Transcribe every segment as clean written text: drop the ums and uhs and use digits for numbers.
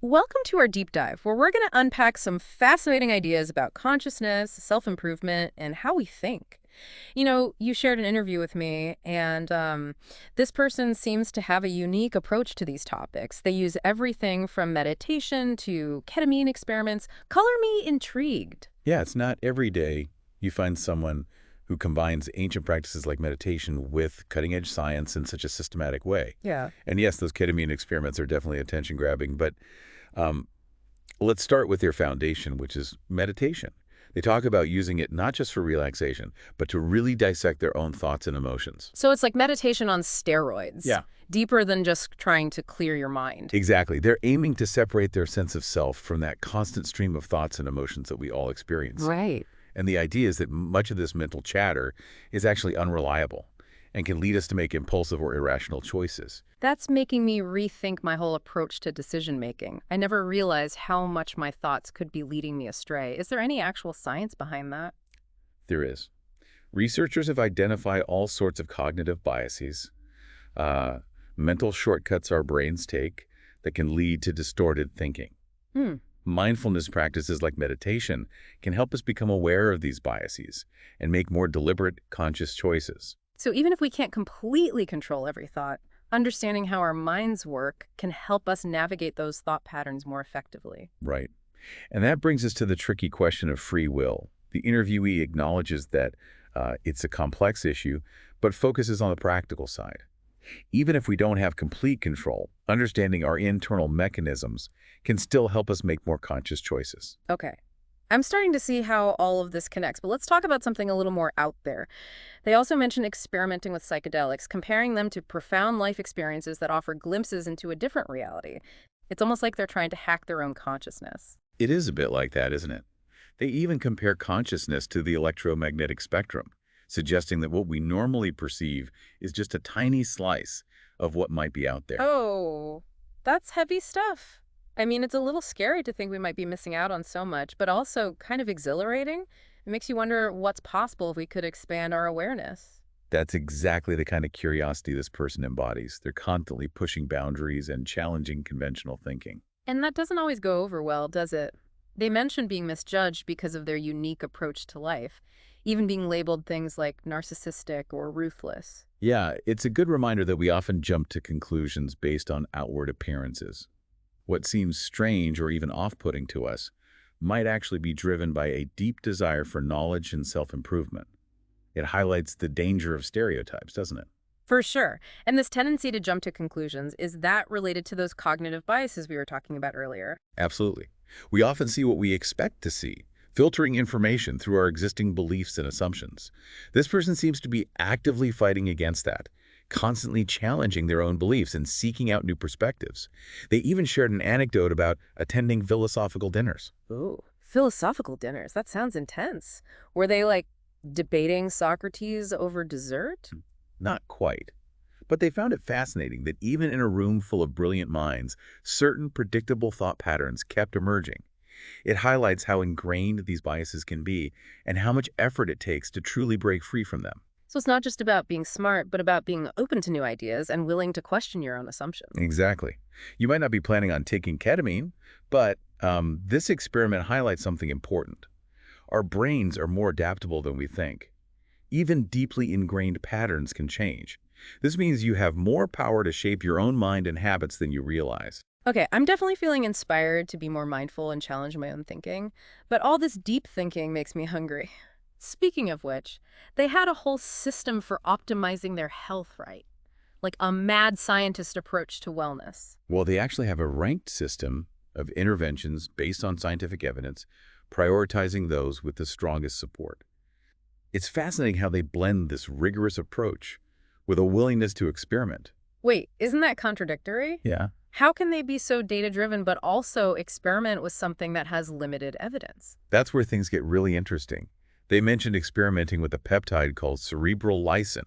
Welcome to our deep dive, where we're going to unpack some fascinating ideas about consciousness, self-improvement, and how we think. You shared an interview with me, and this person seems to have a unique approach to these topics. They use everything from meditation to ketamine experiments. Color me intrigued. Yeah, it's not every day you find someone who combines ancient practices like meditation with cutting-edge science in such a systematic way. Yeah. And yes, those ketamine experiments are definitely attention-grabbing, but um, let's start with their foundation, which is meditation. They talk about using it not just for relaxation, but to really dissect their own thoughts and emotions. So it's like meditation on steroids, Yeah. deeper than just trying to clear your mind. Exactly. They're aiming to separate their sense of self from that constant stream of thoughts and emotions that we all experience. Right. And the idea is that much of this mental chatter is actually unreliable and can lead us to make impulsive or irrational choices. That's making me rethink my whole approach to decision making. I never realized how much my thoughts could be leading me astray. Is there any actual science behind that? There is. Researchers have identified all sorts of cognitive biases, uh, mental shortcuts our brains take that can lead to distorted thinking. Hmm. Mindfulness practices like meditation can help us become aware of these biases and make more deliberate, conscious choices. So even if we can't completely control every thought, understanding how our minds work can help us navigate those thought patterns more effectively. Right. And that brings us to the tricky question of free will. The interviewee acknowledges that it's a complex issue, but focuses on the practical side. Even if we don't have complete control, understanding our internal mechanisms can still help us make more conscious choices. Okay. I'm starting to see how all of this connects, but let's talk about something a little more out there. They also mention experimenting with psychedelics, comparing them to profound life experiences that offer glimpses into a different reality. It's almost like they're trying to hack their own consciousness. It is a bit like that, isn't it? They even compare consciousness to the electromagnetic spectrum, suggesting that what we normally perceive is just a tiny slice of what might be out there. Oh, that's heavy stuff. I mean, it's a little scary to think we might be missing out on so much, but also kind of exhilarating. It makes you wonder what's possible if we could expand our awareness. That's exactly the kind of curiosity this person embodies. They're constantly pushing boundaries and challenging conventional thinking. And that doesn't always go over well, does it? They mention being misjudged because of their unique approach to life, even being labeled things like narcissistic or ruthless. Yeah, it's a good reminder that we often jump to conclusions based on outward appearances. What seems strange or even off-putting to us might actually be driven by a deep desire for knowledge and self-improvement. It highlights the danger of stereotypes, doesn't it? For sure. And this tendency to jump to conclusions, is that related to those cognitive biases we were talking about earlier? Absolutely. We often see what we expect to see, filtering information through our existing beliefs and assumptions. This person seems to be actively fighting against that, constantly challenging their own beliefs and seeking out new perspectives. They even shared an anecdote about attending philosophical dinners. Ooh, philosophical dinners. That sounds intense. Were they like debating Socrates over dessert? Not quite. But they found it fascinating that even in a room full of brilliant minds, certain predictable thought patterns kept emerging. It highlights how ingrained these biases can be and how much effort it takes to truly break free from them. So it's not just about being smart, but about being open to new ideas and willing to question your own assumptions. Exactly. You might not be planning on taking ketamine, but this experiment highlights something important. Our brains are more adaptable than we think. Even deeply ingrained patterns can change. This means you have more power to shape your own mind and habits than you realize. Okay, I'm definitely feeling inspired to be more mindful and challenge my own thinking, but all this deep thinking makes me hungry. Speaking of which, they had a whole system for optimizing their health, right? Like a mad scientist approach to wellness. Well, they actually have a ranked system of interventions based on scientific evidence, prioritizing those with the strongest support. It's fascinating how they blend this rigorous approach with a willingness to experiment. Wait, isn't that contradictory? Yeah. How can they be so data-driven but also experiment with something that has limited evidence? That's where things get really interesting. They mentioned experimenting with a peptide called cerebral lysin,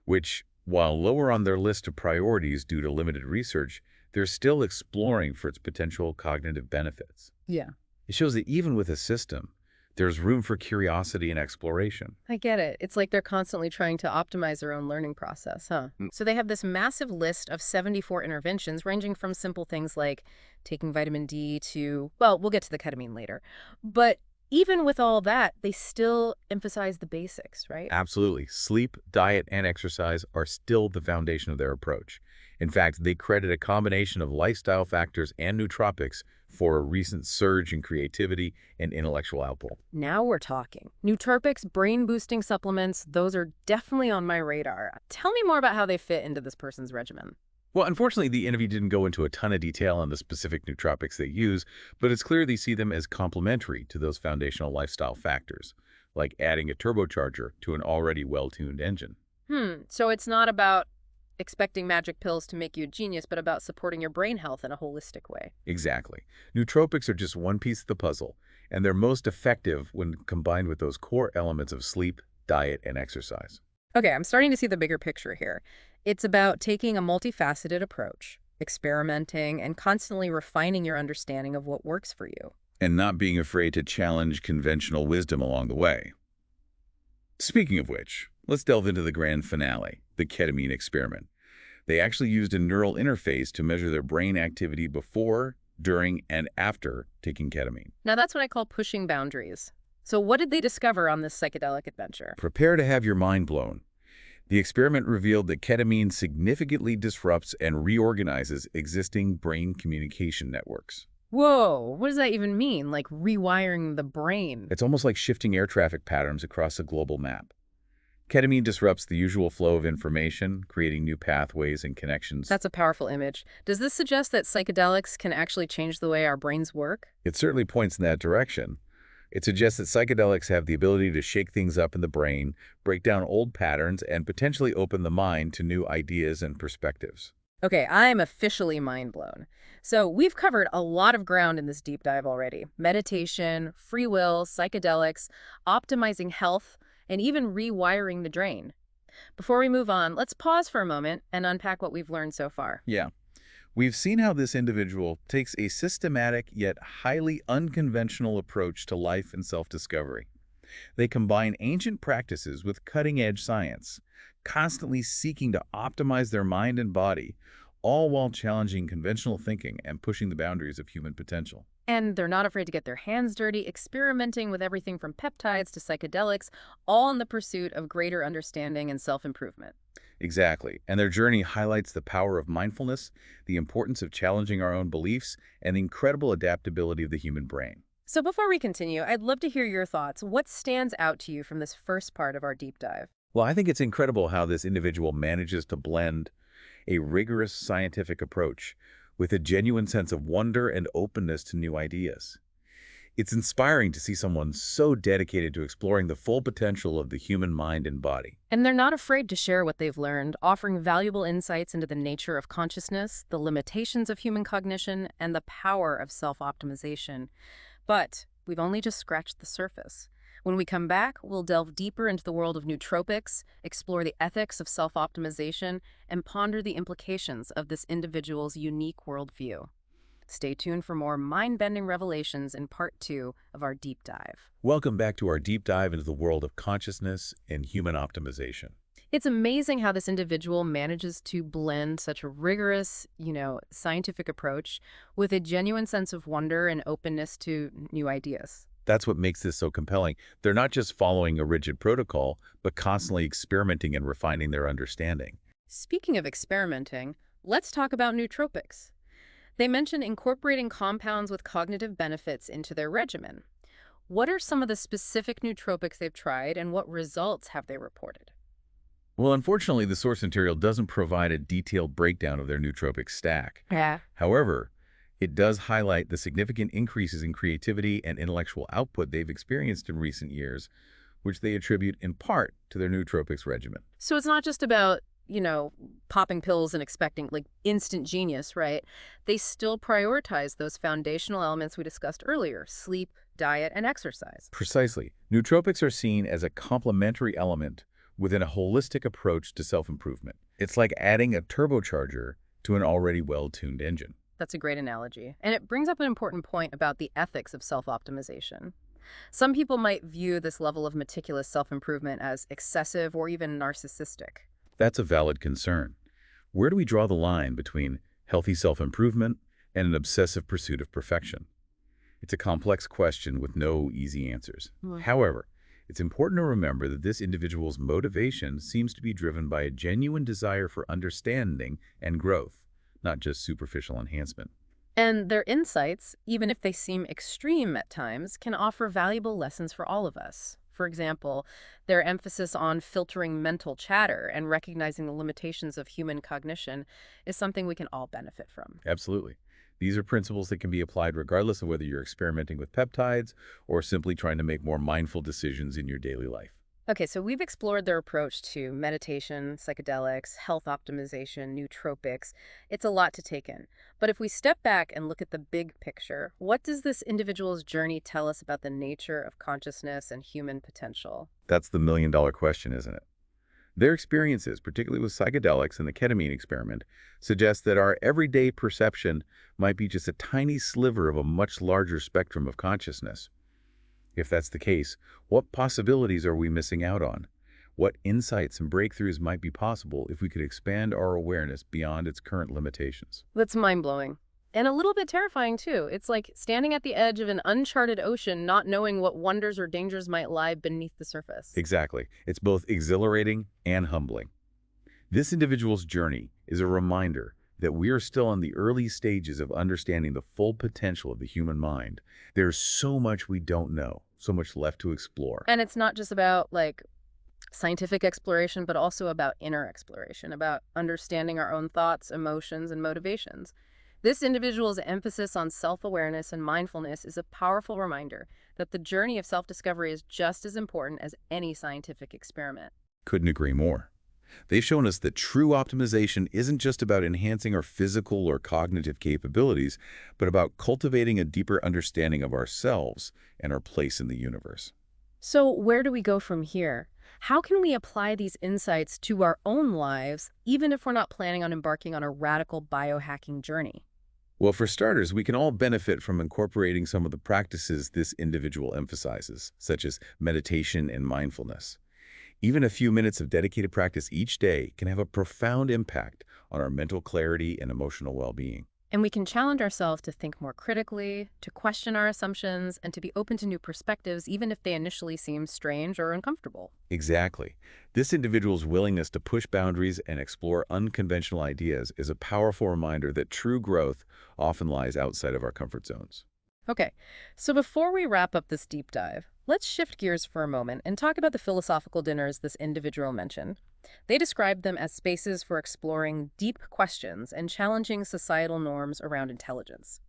which, while lower on their list of priorities due to limited research, they're still exploring for its potential cognitive benefits. Yeah. It shows that even with a system, There's room for curiosity and exploration. I get it. It's like they're constantly trying to optimize their own learning process, huh? So they have this massive list of 74 interventions ranging from simple things like taking vitamin D to, well, we'll get to the ketamine later. But even with all that, they still emphasize the basics, right? Absolutely. Sleep, diet, and exercise are still the foundation of their approach. In fact, they credit a combination of lifestyle factors and nootropics for a recent surge in creativity and intellectual output. Now we're talking. Nootropics, brain-boosting supplements, those are definitely on my radar. Tell me more about how they fit into this person's regimen. Well, unfortunately, the interview didn't go into a ton of detail on the specific nootropics they use, but it's clear they see them as complementary to those foundational lifestyle factors, like adding a turbocharger to an already well-tuned engine. So it's not about expecting magic pills to make you a genius, but about supporting your brain health in a holistic way. Exactly. Nootropics are just one piece of the puzzle, and they're most effective when combined with those core elements of sleep, diet, and exercise. Okay, I'm starting to see the bigger picture here. It's about taking a multifaceted approach, experimenting, and constantly refining your understanding of what works for you. And not being afraid to challenge conventional wisdom along the way. Speaking of which, let's delve into the grand finale, the ketamine experiment. They actually used a neural interface to measure their brain activity before, during, and after taking ketamine. Now that's what I call pushing boundaries. So what did they discover on this psychedelic adventure? Prepare to have your mind blown. The experiment revealed that ketamine significantly disrupts and reorganizes existing brain communication networks. Whoa, what does that even mean? Like rewiring the brain? It's almost like shifting air traffic patterns across a global map. Ketamine disrupts the usual flow of information, creating new pathways and connections. That's a powerful image. Does this suggest that psychedelics can actually change the way our brains work? It certainly points in that direction. It suggests that psychedelics have the ability to shake things up in the brain, break down old patterns, and potentially open the mind to new ideas and perspectives. Okay, I'm officially mind blown. So we've covered a lot of ground in this deep dive already. Meditation, free will, psychedelics, optimizing health, and even rewiring the brain. Before we move on, let's pause for a moment and unpack what we've learned so far. Yeah. We've seen how this individual takes a systematic yet highly unconventional approach to life and self-discovery. They combine ancient practices with cutting-edge science, constantly seeking to optimize their mind and body, all while challenging conventional thinking and pushing the boundaries of human potential. And they're not afraid to get their hands dirty, experimenting with everything from peptides to psychedelics, all in the pursuit of greater understanding and self-improvement. Exactly. And their journey highlights the power of mindfulness, the importance of challenging our own beliefs, and the incredible adaptability of the human brain. So before we continue, I'd love to hear your thoughts. What stands out to you from this first part of our deep dive? Well, I think it's incredible how this individual manages to blend a rigorous scientific approach with a genuine sense of wonder and openness to new ideas. It's inspiring to see someone so dedicated to exploring the full potential of the human mind and body. And they're not afraid to share what they've learned, offering valuable insights into the nature of consciousness, the limitations of human cognition, and the power of self-optimization. But we've only just scratched the surface. When we come back, we'll delve deeper into the world of nootropics, explore the ethics of self-optimization, and ponder the implications of this individual's unique worldview. Stay tuned for more mind-bending revelations in part 2 of our deep dive. Welcome back to our deep dive into the world of consciousness and human optimization. It's amazing how this individual manages to blend such a rigorous, scientific approach with a genuine sense of wonder and openness to new ideas. That's what makes this so compelling. They're not just following a rigid protocol, but constantly experimenting and refining their understanding. Speaking of experimenting, let's talk about nootropics. They mention incorporating compounds with cognitive benefits into their regimen. What are some of the specific nootropics they've tried, and what results have they reported? Well, unfortunately, the source material doesn't provide a detailed breakdown of their nootropic stack. Yeah. However, it does highlight the significant increases in creativity and intellectual output they've experienced in recent years, which they attribute in part to their nootropics regimen. So it's not just about, popping pills and expecting like instant genius, right? They still prioritize those foundational elements we discussed earlier: sleep, diet, and exercise. Precisely. Nootropics are seen as a complementary element within a holistic approach to self-improvement. It's like adding a turbocharger to an already well-tuned engine. That's a great analogy. And it brings up an important point about the ethics of self-optimization. Some people might view this level of meticulous self-improvement as excessive or even narcissistic. That's a valid concern. Where do we draw the line between healthy self-improvement and an obsessive pursuit of perfection? It's a complex question with no easy answers. Hmm. However, it's important to remember that this individual's motivation seems to be driven by a genuine desire for understanding and growth, not just superficial enhancement. And their insights, even if they seem extreme at times, can offer valuable lessons for all of us. For example, their emphasis on filtering mental chatter and recognizing the limitations of human cognition is something we can all benefit from. Absolutely. These are principles that can be applied regardless of whether you're experimenting with peptides or simply trying to make more mindful decisions in your daily life. Okay, so we've explored their approach to meditation, psychedelics, health optimization, nootropics. It's a lot to take in. But if we step back and look at the big picture, what does this individual's journey tell us about the nature of consciousness and human potential? That's the million-dollar question, isn't it? Their experiences, particularly with psychedelics and the ketamine experiment, suggest that our everyday perception might be just a tiny sliver of a much larger spectrum of consciousness. If that's the case, what possibilities are we missing out on? What insights and breakthroughs might be possible if we could expand our awareness beyond its current limitations? That's mind-blowing. And a little bit terrifying, too. It's like standing at the edge of an uncharted ocean, not knowing what wonders or dangers might lie beneath the surface. Exactly. It's both exhilarating and humbling. This individual's journey is a reminder that we are still in the early stages of understanding the full potential of the human mind. There's so much we don't know, so much left to explore. And it's not just about, like, scientific exploration, but also about inner exploration, about understanding our own thoughts, emotions, and motivations. This individual's emphasis on self-awareness and mindfulness is a powerful reminder that the journey of self-discovery is just as important as any scientific experiment. Couldn't agree more. They've shown us that true optimization isn't just about enhancing our physical or cognitive capabilities, but about cultivating a deeper understanding of ourselves and our place in the universe. So where do we go from here? How can we apply these insights to our own lives, even if we're not planning on embarking on a radical biohacking journey? Well, for starters, we can all benefit from incorporating some of the practices this individual emphasizes, such as meditation and mindfulness. Even a few minutes of dedicated practice each day can have a profound impact on our mental clarity and emotional well-being. And we can challenge ourselves to think more critically, to question our assumptions, and to be open to new perspectives, even if they initially seem strange or uncomfortable. Exactly. This individual's willingness to push boundaries and explore unconventional ideas is a powerful reminder that true growth often lies outside of our comfort zones. Okay, so before we wrap up this deep dive, let's shift gears for a moment and talk about the philosophical dinners this individual mentioned. They described them as spaces for exploring deep questions and challenging societal norms around intelligence.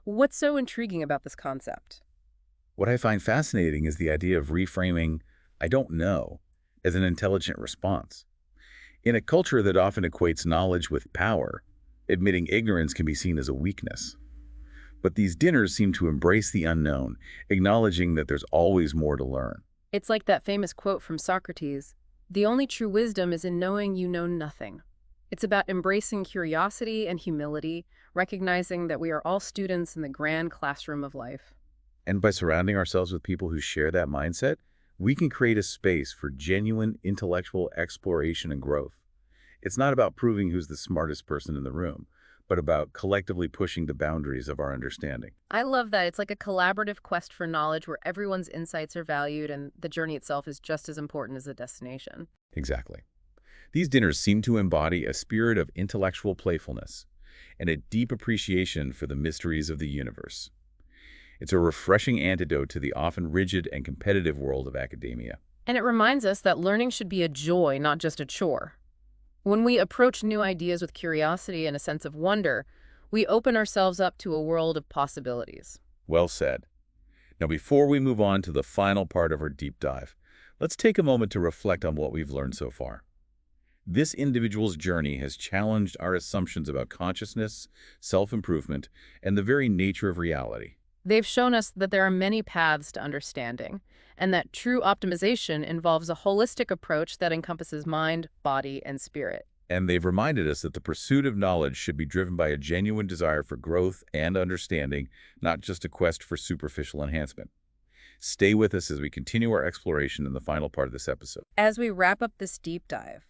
What's so intriguing about this concept? What I find fascinating is the idea of reframing "I don't know" as an intelligent response. In a culture that often equates knowledge with power, admitting ignorance can be seen as a weakness. But these dinners seem to embrace the unknown, acknowledging that there's always more to learn. It's like that famous quote from Socrates, "The only true wisdom is in knowing you know nothing." It's about embracing curiosity and humility, recognizing that we are all students in the grand classroom of life. And by surrounding ourselves with people who share that mindset, we can create a space for genuine intellectual exploration and growth. It's not about proving who's the smartest person in the room, but about collectively pushing the boundaries of our understanding. I love that. It's like a collaborative quest for knowledge where everyone's insights are valued and the journey itself is just as important as the destination. Exactly. These dinners seem to embody a spirit of intellectual playfulness and a deep appreciation for the mysteries of the universe. It's a refreshing antidote to the often rigid and competitive world of academia. And it reminds us that learning should be a joy, not just a chore. When we approach new ideas with curiosity and a sense of wonder, we open ourselves up to a world of possibilities. Well said. Now, before we move on to the final part of our deep dive, let's take a moment to reflect on what we've learned so far. This individual's journey has challenged our assumptions about consciousness, self-improvement, and the very nature of reality. They've shown us that there are many paths to understanding, and that true optimization involves a holistic approach that encompasses mind, body, and spirit. And they've reminded us that the pursuit of knowledge should be driven by a genuine desire for growth and understanding, not just a quest for superficial enhancement. Stay with us as we continue our exploration in the final part of this episode. As we wrap up this deep dive,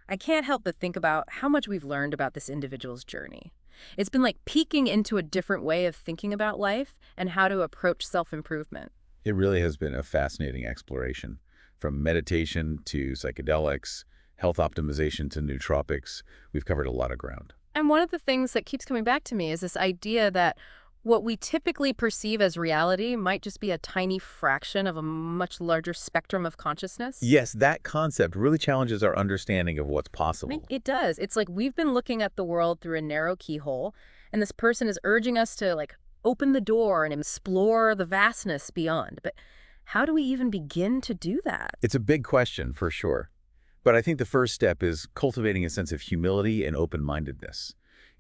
I can't help but think about how much we've learned about this individual's journey. It's been like peeking into a different way of thinking about life and how to approach self-improvement. It really has been a fascinating exploration. From meditation to psychedelics, health optimization to nootropics, we've covered a lot of ground. And one of the things that keeps coming back to me is this idea that what we typically perceive as reality might just be a tiny fraction of a much larger spectrum of consciousness. Yes, that concept really challenges our understanding of what's I mean, possible. it does. It's like we've been looking at the world through a narrow keyhole, and this person is urging us to open the door and explore the vastness beyond. But how do we even begin to do that? It's a big question, for sure. But I think the first step is cultivating a sense of humility and open-mindedness.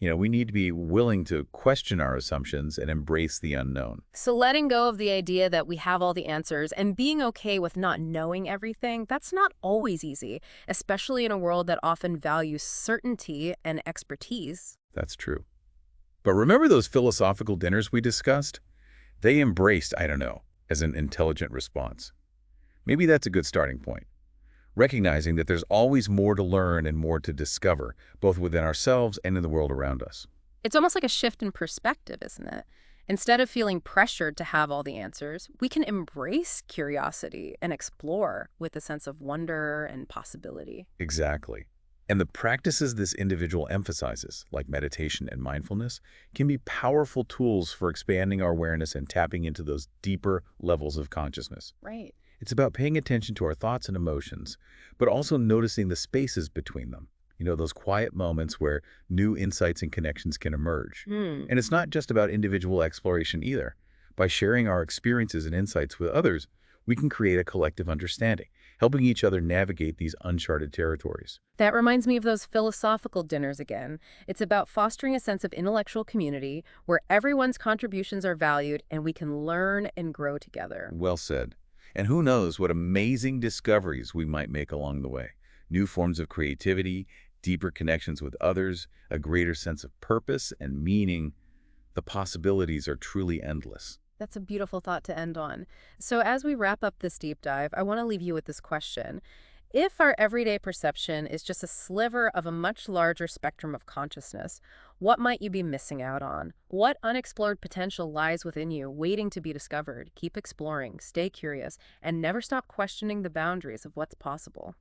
We need to be willing to question our assumptions and embrace the unknown. So letting go of the idea that we have all the answers and being okay with not knowing everything, that's not always easy, especially in a world that often values certainty and expertise. That's true. But remember those philosophical dinners we discussed? They embraced "I don't know" as an intelligent response. Maybe that's a good starting point. Recognizing that there's always more to learn and more to discover, both within ourselves and in the world around us. It's almost like a shift in perspective, isn't it? Instead of feeling pressured to have all the answers, we can embrace curiosity and explore with a sense of wonder and possibility. Exactly. And the practices this individual emphasizes, like meditation and mindfulness, can be powerful tools for expanding our awareness and tapping into those deeper levels of consciousness. Right. It's about paying attention to our thoughts and emotions, but also noticing the spaces between them. Those quiet moments where new insights and connections can emerge. Hmm. And it's not just about individual exploration either. By sharing our experiences and insights with others, we can create a collective understanding, helping each other navigate these uncharted territories. That reminds me of those philosophical dinners again. It's about fostering a sense of intellectual community where everyone's contributions are valued and we can learn and grow together. Well said. And who knows what amazing discoveries we might make along the way. New forms of creativity, deeper connections with others, a greater sense of purpose and meaning. The possibilities are truly endless. That's a beautiful thought to end on. So as we wrap up this deep dive, I want to leave you with this question. If our everyday perception is just a sliver of a much larger spectrum of consciousness, what might you be missing out on? What unexplored potential lies within you, waiting to be discovered? Keep exploring, stay curious, and never stop questioning the boundaries of what's possible.